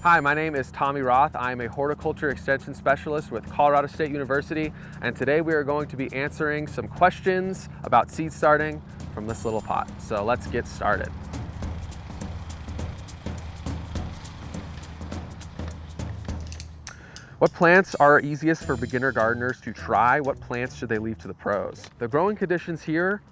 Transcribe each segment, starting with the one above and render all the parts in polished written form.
Hi, my name is Tommy Roth. I am a horticulture extension specialist with Colorado State University, and today we are going to be answering some questions about seed starting from this little pot. So let's get started. What plants are easiest for beginner gardeners to try? What plants should they leave to the pros? The growing conditions here,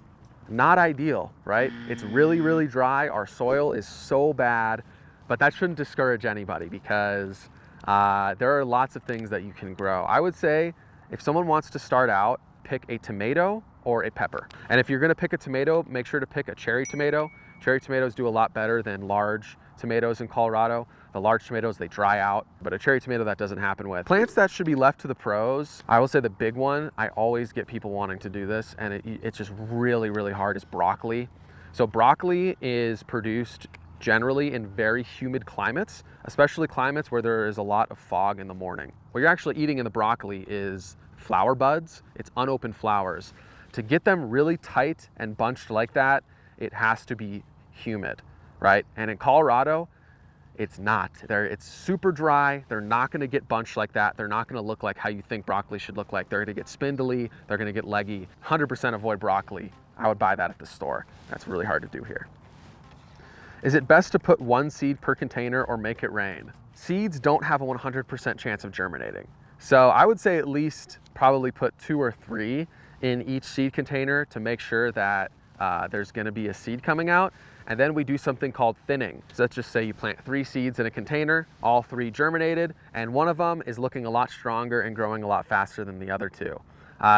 not ideal, right? It's really, really dry. Our soil is so bad, but that shouldn't discourage anybody because there are lots of things that you can grow. I would say if someone wants to start out, pick a tomato or a pepper. And if you're gonna pick a tomato, make sure to pick a cherry tomato. Cherry tomatoes do a lot better than large tomatoes in Colorado. The large tomatoes, they dry out, but a cherry tomato that doesn't happen with. Plants that should be left to the pros, I will say the big one, I always get people wanting to do this, and it's just really, really hard, is broccoli. So broccoli is produced generally in very humid climates, especially climates where there is a lot of fog in the morning. What you're actually eating in the broccoli is flower buds, it's unopened flowers. To get them really tight and bunched like that, it has to be humid, right? And in Colorado, it's not. It's super dry. They're not gonna get bunched like that. They're not gonna look like how you think broccoli should look like. They're gonna get spindly, they're gonna get leggy. 100% avoid broccoli. I would buy that at the store. That's really hard to do here. Is it best to put one seed per container or make it rain? Seeds don't have a 100% chance of germinating. So I would say at least probably put 2 or 3 in each seed container to make sure that there's gonna be a seed coming out. And then we do something called thinning. So let's just say you plant 3 seeds in a container, all 3 germinated, and one of them is looking a lot stronger and growing a lot faster than the other 2.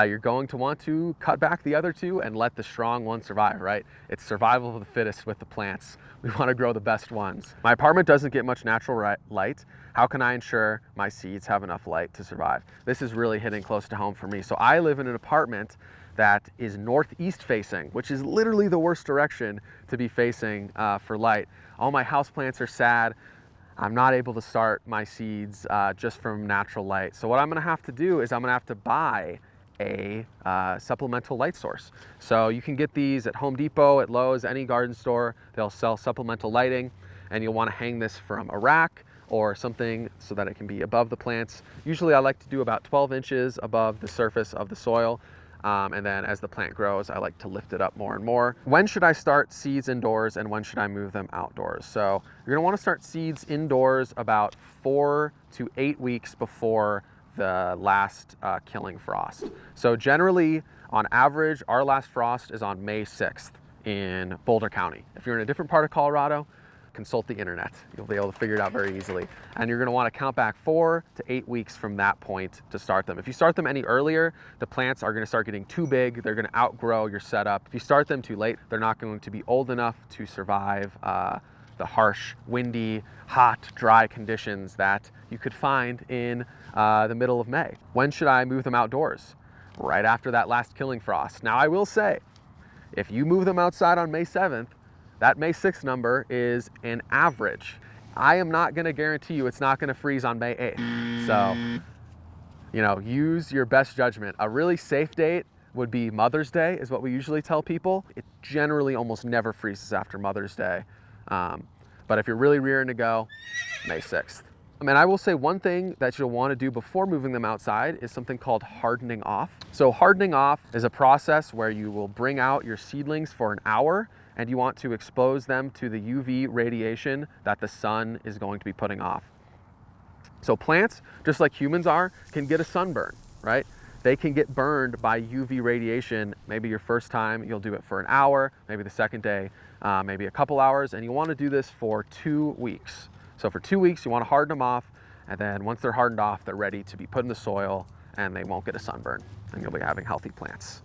You're going to want to cut back the other 2 and let the strong one survive, right? It's survival of the fittest with the plants. We want to grow the best ones. My apartment doesn't get much natural light. How can I ensure my seeds have enough light to survive? This is really hitting close to home for me. So I live in an apartment that is northeast facing, which is literally the worst direction to be facing for light. All my houseplants are sad. I'm not able to start my seeds just from natural light. So what I'm gonna have to do is I'm gonna have to buy a supplemental light source. So you can get these at Home Depot, at Lowe's, any garden store. They'll sell supplemental lighting, and you'll wanna hang this from a rack or something so that it can be above the plants. Usually I like to do about 12 inches above the surface of the soil. And then as the plant grows, I like to lift it up more and more. When should I start seeds indoors and when should I move them outdoors? So you're gonna wanna start seeds indoors about 4 to 8 weeks before the last killing frost. So generally, on average, our last frost is on May 6th in Boulder County. If you're in a different part of Colorado, consult the internet. You'll be able to figure it out very easily. And you're gonna wanna count back 4 to 8 weeks from that point to start them. If you start them any earlier, the plants are gonna start getting too big, they're gonna outgrow your setup. If you start them too late, they're not going to be old enough to survive the harsh, windy, hot, dry conditions that you could find in the middle of May. When should I move them outdoors? Right after that last killing frost. Now I will say, if you move them outside on May 7th, that May 6th number is an average. I am not gonna guarantee you it's not gonna freeze on May 8th. So, use your best judgment. A really safe date would be Mother's Day, is what we usually tell people. It generally almost never freezes after Mother's Day. But if you're really rearing to go, May 6th. And I will say one thing that you'll want to do before moving them outside is something called hardening off. So hardening off is a process where you will bring out your seedlings for an hour and you want to expose them to the UV radiation that the sun is going to be putting off. So plants, just like humans are, can get a sunburn, right? They can get burned by UV radiation. Maybe your first time, you'll do it for an hour, maybe the second day, maybe a couple hours, and you want to do this for 2 weeks. So for 2 weeks, you want to harden them off, and then once they're hardened off, they're ready to be put in the soil, and they won't get a sunburn, and you'll be having healthy plants.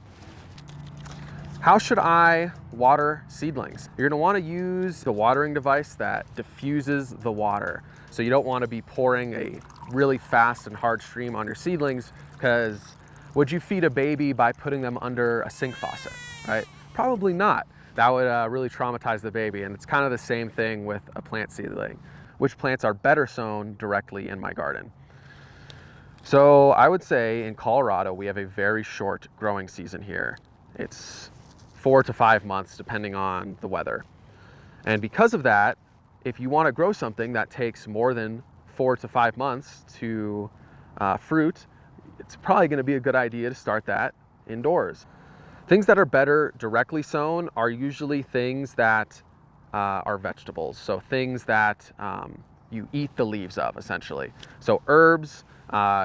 How should I water seedlings? You're gonna wanna use the watering device that diffuses the water. So you don't wanna be pouring a really fast and hard stream on your seedlings, because would you feed a baby by putting them under a sink faucet, right? Probably not. That would really traumatize the baby, and it's kind of the same thing with a plant seedling. Which plants are better sown directly in my garden? So I would say in Colorado, we have a very short growing season here. It's 4 to 5 months, depending on the weather. And because of that, if you want to grow something that takes more than 4 to 5 months to fruit, it's probably going to be a good idea to start that indoors. Things that are better directly sown are usually things that are vegetables. So things that you eat the leaves of, essentially. So herbs,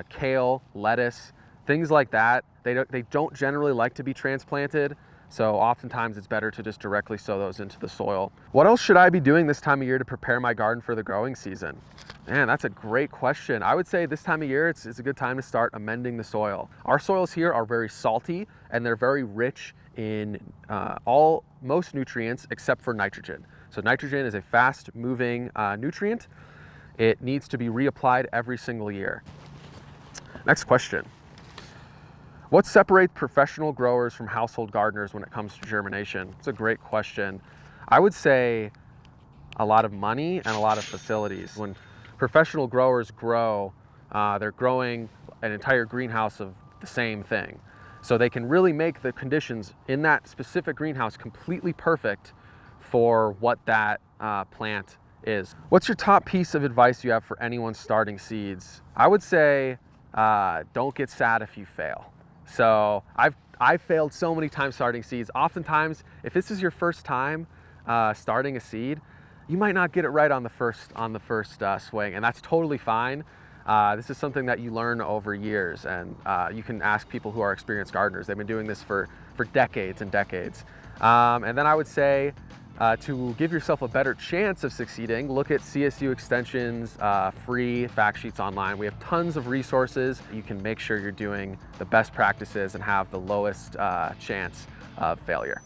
kale, lettuce, things like that, they don't generally like to be transplanted. So oftentimes it's better to just directly sow those into the soil. What else should I be doing this time of year to prepare my garden for the growing season? Man, that's a great question. I would say this time of year, it's a good time to start amending the soil. Our soils here are very salty and they're very rich in most nutrients except for nitrogen. So nitrogen is a fast moving nutrient. It needs to be reapplied every single year. Next question. What separates professional growers from household gardeners when it comes to germination? It's a great question. I would say a lot of money and a lot of facilities. When professional growers grow, they're growing an entire greenhouse of the same thing. So they can really make the conditions in that specific greenhouse completely perfect for what that plant is. What's your top piece of advice you have for anyone starting seeds? I would say don't get sad if you fail. So I've failed so many times starting seeds. Oftentimes, if this is your first time starting a seed, you might not get it right on the first swing, and that's totally fine. This is something that you learn over years, and you can ask people who are experienced gardeners. They've been doing this for decades and decades. And then I would say, to give yourself a better chance of succeeding, look at CSU Extension's free fact sheets online. We have tons of resources. You can make sure you're doing the best practices and have the lowest chance of failure.